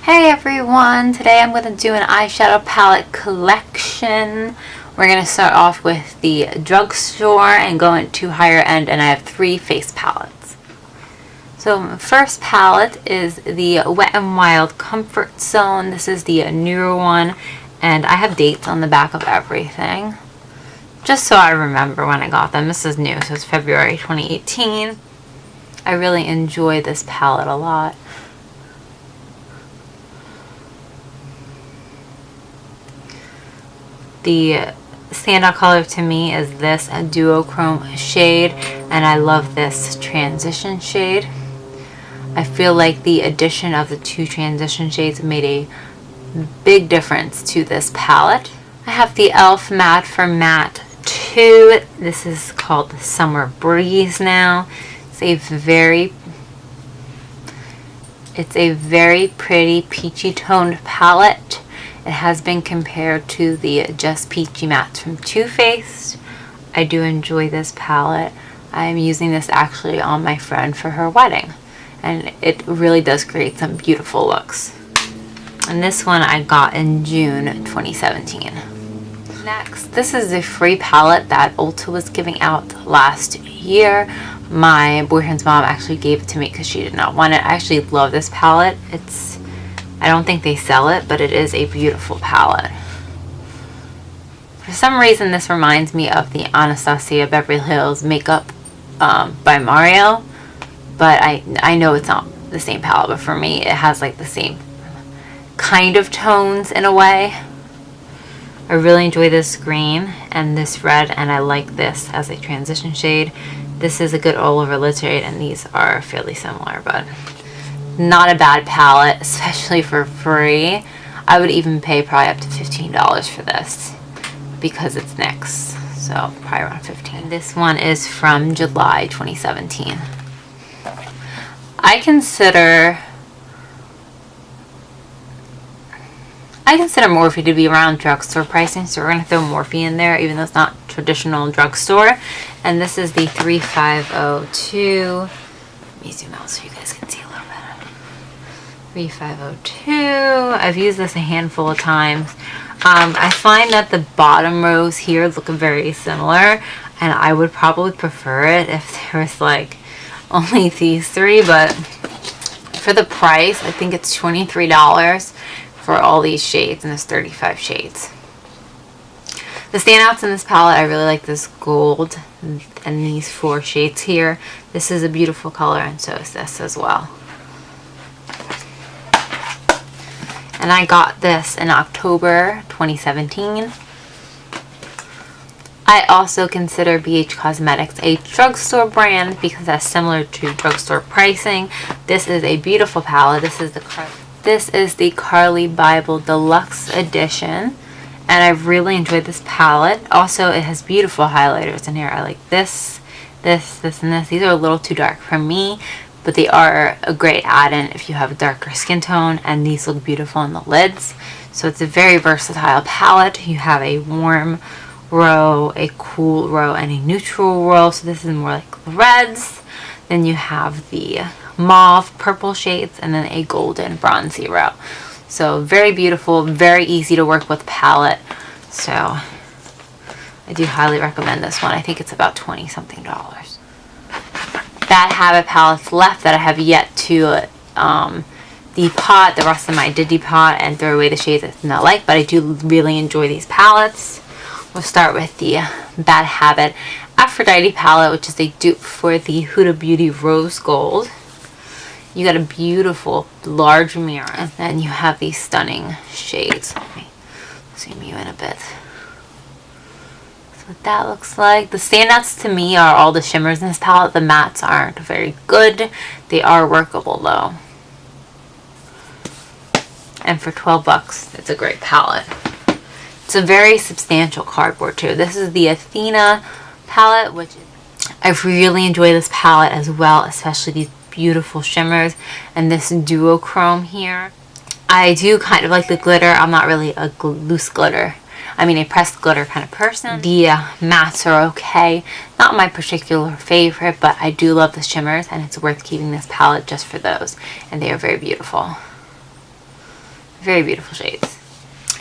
Hey everyone! Today I'm going to do an eyeshadow palette collection. We're going to start off with the drugstore and go into higher end, and I have 3 face palettes. So first palette is the Wet n Wild Comfort Zone. This is the newer one, and I have dates on the back of everything, just so I remember when I got them. This is new, so it's February 2018. I really enjoy this palette a lot. The standout color to me is this duochrome shade, and I love this transition shade. I feel like the addition of the 2 transition shades made a big difference to this palette. I have the e.l.f. Matte for Matte 2. This is called the Summer Breeze now. It's a very pretty peachy toned palette. It has been compared to the Just Peachy Mattes from Too Faced. I do enjoy this palette. I'm using this actually on my friend for her wedding, and it really does create some beautiful looks. And this one I got in June 2017. Next, this is a free palette that Ulta was giving out last year. My boyfriend's mom actually gave it to me because she did not want it. I actually love this palette. I don't think they sell it, but it is a beautiful palette. For some reason, this reminds me of the Anastasia Beverly Hills Makeup by Mario, but I know it's not the same palette, but for me, it has like the same kind of tones in a way. I really enjoy this green and this red, and I like this as a transition shade. This is a good all-over lid shade, and these are fairly similar, but not a bad palette, especially for free. I would even pay probably up to $15 for this because it's NYX, so probably around $15. This one is from July 2017. I consider Morphe to be around drugstore pricing, so we're going to throw Morphe in there, even though it's not traditional drugstore. And this is the 3502. Let me zoom out so you guys can see a little bit. 3502. I've used this a handful of times. I find that the bottom rows here look very similar, and I would probably prefer it if there was like only these 3, but for the price, I think it's $23 for all these shades, and there's 35 shades. The standouts in this palette, I really like this gold and these 4 shades here. This is a beautiful color, and so is this as well. And I got this in October 2017. I also consider BH Cosmetics a drugstore brand because that's similar to drugstore pricing. This is a beautiful palette. This is the Carly Bible Deluxe Edition, and I've really enjoyed this palette. Also, it has beautiful highlighters in here. I like this, this, and this. These are a little too dark for me, but they are a great add-in if you have a darker skin tone, and these look beautiful on the lids. So it's a very versatile palette. You have a warm row, a cool row, and a neutral row. So this is more like reds. Then you have the mauve purple shades, and then a golden bronzy row. So very beautiful, very easy to work with palette. So I do highly recommend this one. I think it's about $20 something. Bad Habit palettes left that I have yet to depot. The rest of them I did depot and throw away the shades I did not like, but I do really enjoy these palettes. We'll start with the Bad Habit Aphrodite palette, which is a dupe for the Huda Beauty Rose Gold. You got a beautiful large mirror, and then you have these stunning shades. Let me zoom you in a bit. What that looks like. The standouts to me are all the shimmers in this palette. The mattes aren't very good. They are workable though. And for 12 bucks, it's a great palette. It's a very substantial cardboard too. This is the Athena palette, which I really enjoy this palette as well, especially these beautiful shimmers and this duochrome here. I do kind of like the glitter. I'm not really a loose glitter, a pressed glitter kind of person. The mattes are okay. Not my particular favorite, but I do love the shimmers, and it's worth keeping this palette just for those. And they are very beautiful. Very beautiful shades.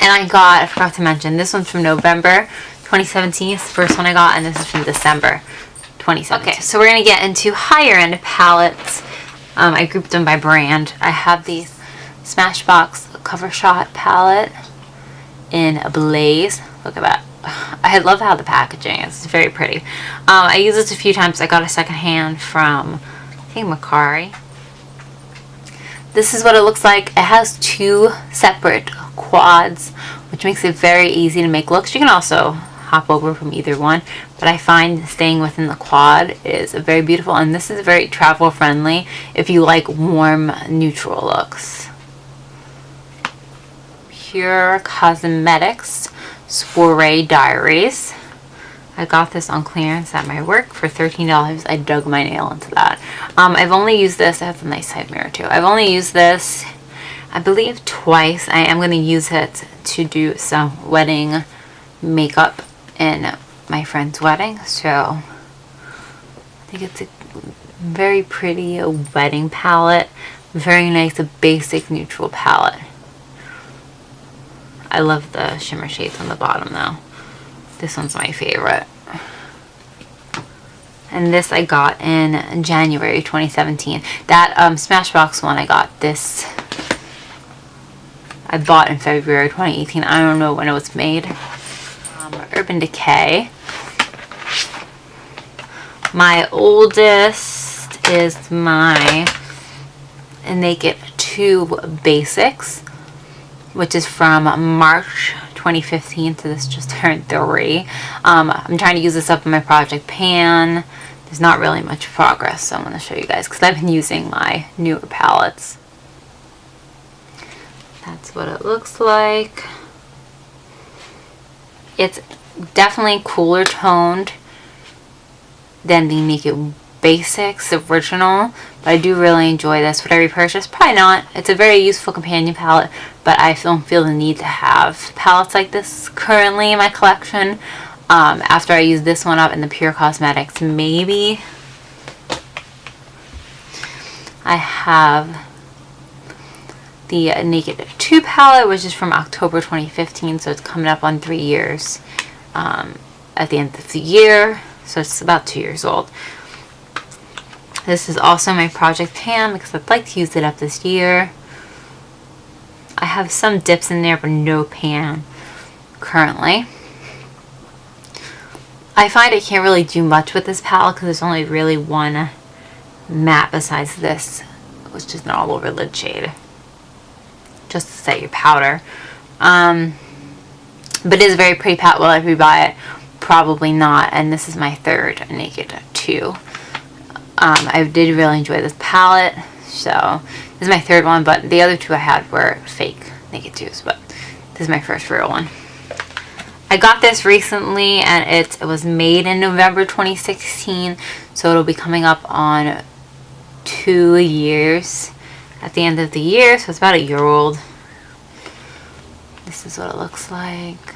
And I forgot to mention, this one's from November 2017. It's the first one I got, and this is from December 2017. Okay, so we're going to get into higher end palettes. I grouped them by brand. I have the Smashbox Cover Shot palette in Blaze. Look at that. I love how the packaging is. It's very pretty. I used this a few times. I got a secondhand from, I think, Macari. This is what it looks like. It has 2 separate quads, which makes it very easy to make looks. You can also hop over from either one, but I find staying within the quad is very beautiful, and this is very travel friendly if you like warm neutral looks. Pure Cosmetics Soiree Diaries. I got this on clearance at my work for $13. I dug my nail into that. I've only used this. It has a nice side mirror too. I've only used this, I believe, twice. I am going to use it to do some wedding makeup in my friend's wedding. So I think it's a very pretty wedding palette. Very nice, a basic neutral palette. I love the shimmer shades on the bottom though. This one's my favorite. And this I got in January 2017. That Smashbox one I got this. I bought in February 2018. I don't know when it was made. Urban Decay. My oldest is my Naked 2 Basics, which is from March 2015, so this just turned 3. I'm trying to use this up in my project pan. There's not really much progress, so I'm going to show you guys because I've been using my newer palettes. That's what it looks like. It's definitely cooler toned than the Naked Basics original, but I do really enjoy this. Would I repurchase? Probably not. It's a very useful companion palette, but I don't feel the need to have palettes like this currently in my collection. After I use this one up in the Pure Cosmetics, maybe. I have the Naked 2 palette, which is from October 2015, so it's coming up on 3 years at the end of the year, so it's about 2 years old. This is also my project pan because I'd like to use it up this year. I have some dips in there, but no pan currently. I find I can't really do much with this palette because there's only really one matte besides this, which is an all over lid shade, just to set your powder. But it is a very pretty palette. Will I rebuy it? Probably not. And this is my third Naked 2. I did really enjoy this palette, so this is my third one, but the other 2 I had were fake Naked 2s, but this is my first real one. I got this recently, and it was made in November 2016, so it'll be coming up on 2 years at the end of the year, so it's about a year old. This is what it looks like.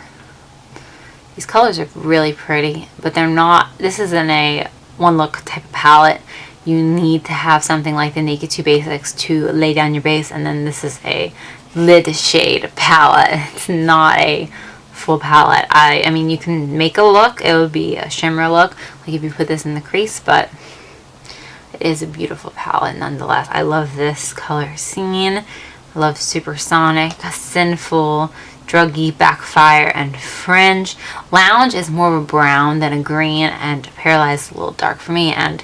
These colors are really pretty, but they're not, this isn't a one look type of palette. You need to have something like the Naked 2 Basics to lay down your base, and then this is a lid shade palette. It's not a full palette. I mean, you can make a look. It would be a shimmer look, like if you put this in the crease, but it is a beautiful palette nonetheless. I love this color scene. I love Supersonic, Sinful, Druggy, Backfire, and Fringe. Lounge is more of a brown than a green, and Paralyzed is a little dark for me, and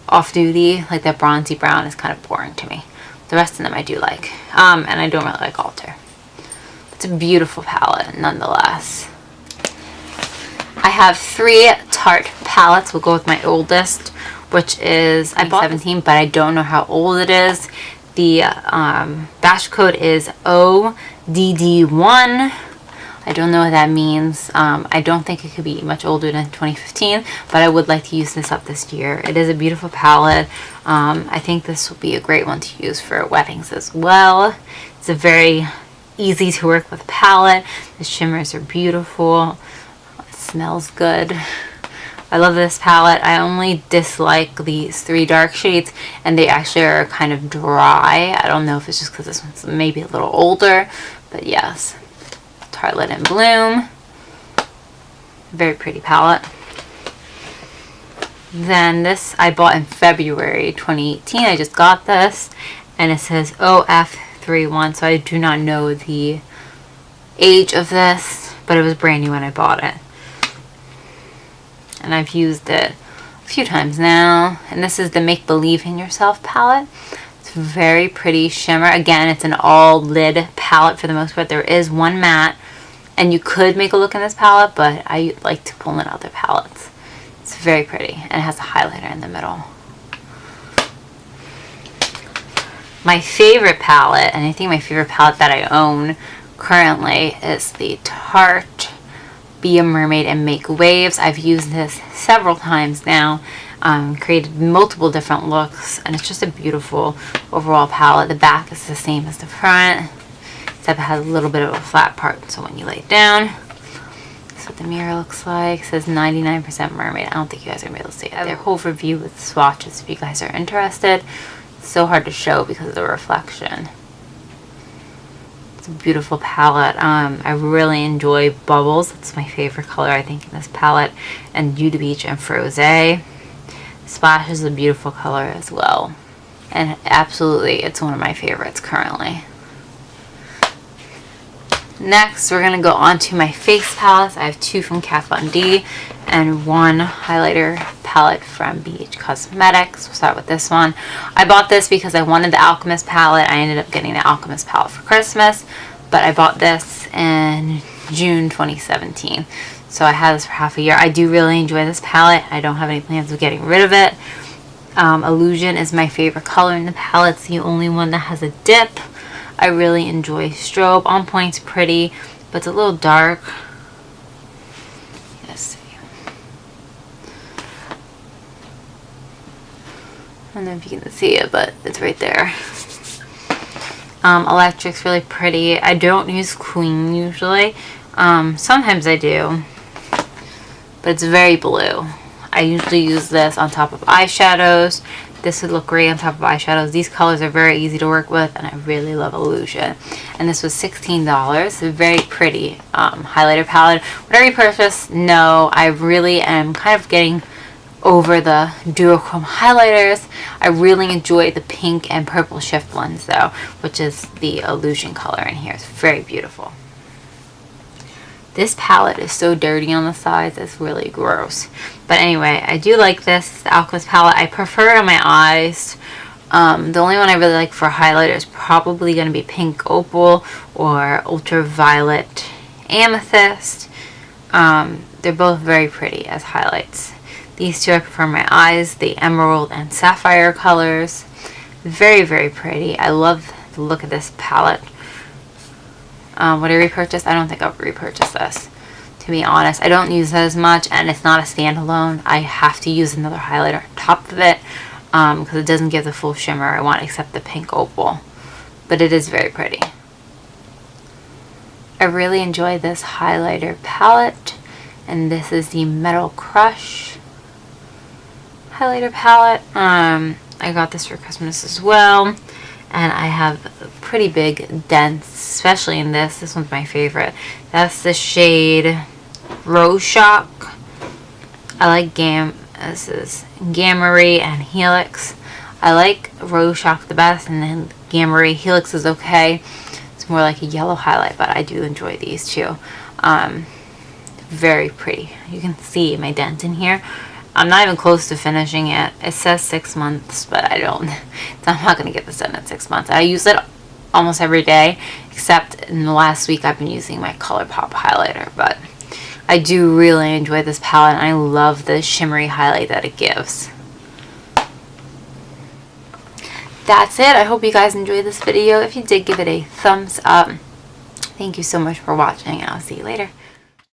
Off Duty, like that bronzy brown, is kind of boring to me. The rest of them I do like, and I don't really like Alter. It's a beautiful palette nonetheless. I have 3 Tarte palettes. We'll go with my oldest, which is, I bought 17, but I don't know how old it is. The batch code is ODD1. I don't know what that means. I don't think it could be much older than 2015, but I would like to use this up this year. It is a beautiful palette. I think this will be a great one to use for weddings as well. It's a very easy to work with palette. The shimmers are beautiful. It smells good. I love this palette. I only dislike these 3 dark shades, and they actually are kind of dry. I don't know if it's just because this one's maybe a little older, but yes. Tarte in Bloom. Very pretty palette. Then this I bought in February 2018. I just got this, and it says OF31, so I do not know the age of this, but it was brand new when I bought it. And I've used it a few times now. And this is the Make Believe in Yourself palette. It's very pretty shimmer. Again, it's an all lid palette for the most part. There is one matte, and you could make a look in this palette, but I like to pull in other palettes. It's very pretty, and it has a highlighter in the middle. My favorite palette, and I think my favorite palette that I own currently, is the Tarte Be Mermaid and Make Waves. I've used this several times now, created multiple different looks, and it's just a beautiful overall palette. The back is the same as the front, except it has a little bit of a flat part, so when you lay it down, that's what the mirror looks like. It says 99% mermaid. I don't think you guys are going to be able to see it. I have their whole review with swatches if you guys are interested. It's so hard to show because of the reflection. It's a beautiful palette. I really enjoy Bubbles. It's my favorite color, I think, in this palette. And Dew to Beach and Froze. Splash is a beautiful color as well. And absolutely, it's one of my favorites currently. Next, we're going to go on to my face palettes. I have 2 from Kat Von D and 1 highlighter palette from BH Cosmetics. We'll start with this one. I bought this because I wanted the Alchemist palette. I ended up getting the Alchemist palette for Christmas, but I bought this in June 2017. So I had this for half a year. I do really enjoy this palette. I don't have any plans of getting rid of it. Illusion is my favorite color in the palette. It's the only one that has a dip. I really enjoy Strobe. On Point's pretty, but it's a little dark. Let's see. I don't know if you can see it, but it's right there. Electric's really pretty. I don't use Queen usually. Sometimes I do, but it's very blue. I usually use this on top of eyeshadows. This would look great on top of eyeshadows. These colors are very easy to work with, and I really love Illusion. And this was $16. It's a very pretty highlighter palette. Would I repurchase? No. I really am kind of getting over the duochrome highlighters. I really enjoy the pink and purple shift blends, though, which is the Illusion color in here. It's very beautiful. This palette is so dirty on the sides, it's really gross. But anyway, I do like this, the Alchemist palette. I prefer it on my eyes. The only one I really like for highlighter is probably going to be Pink Opal or Ultraviolet Amethyst. They're both very pretty as highlights. These 2 I prefer my eyes, the Emerald and Sapphire colors. Very, very pretty. I love the look of this palette. Would I repurchase? I don't think I would repurchase this, to be honest. I don't use it as much, and it's not a standalone. I have to use another highlighter on top of it because it doesn't give the full shimmer I want except the Pink Opal. But it is very pretty. I really enjoy this highlighter palette, and this is the Metal Crush highlighter palette. I got this for Christmas as well. And I have pretty big dents, especially in this. This one's my favorite. That's the shade Rose Shock. I like this is Gamma Ray and Helix. I like Rose Shock the best, and then Gamma Ray. Helix is okay. It's more like a yellow highlight, but I do enjoy these 2. Very pretty. You can see my dent in here. I'm not even close to finishing it. It says 6 months, but I'm not going to get this done in 6 months. I use it almost every day, except in the last week I've been using my ColourPop highlighter. But I do really enjoy this palette, and I love the shimmery highlight that it gives. That's it. I hope you guys enjoyed this video. If you did, give it a thumbs up. Thank you so much for watching, and I'll see you later.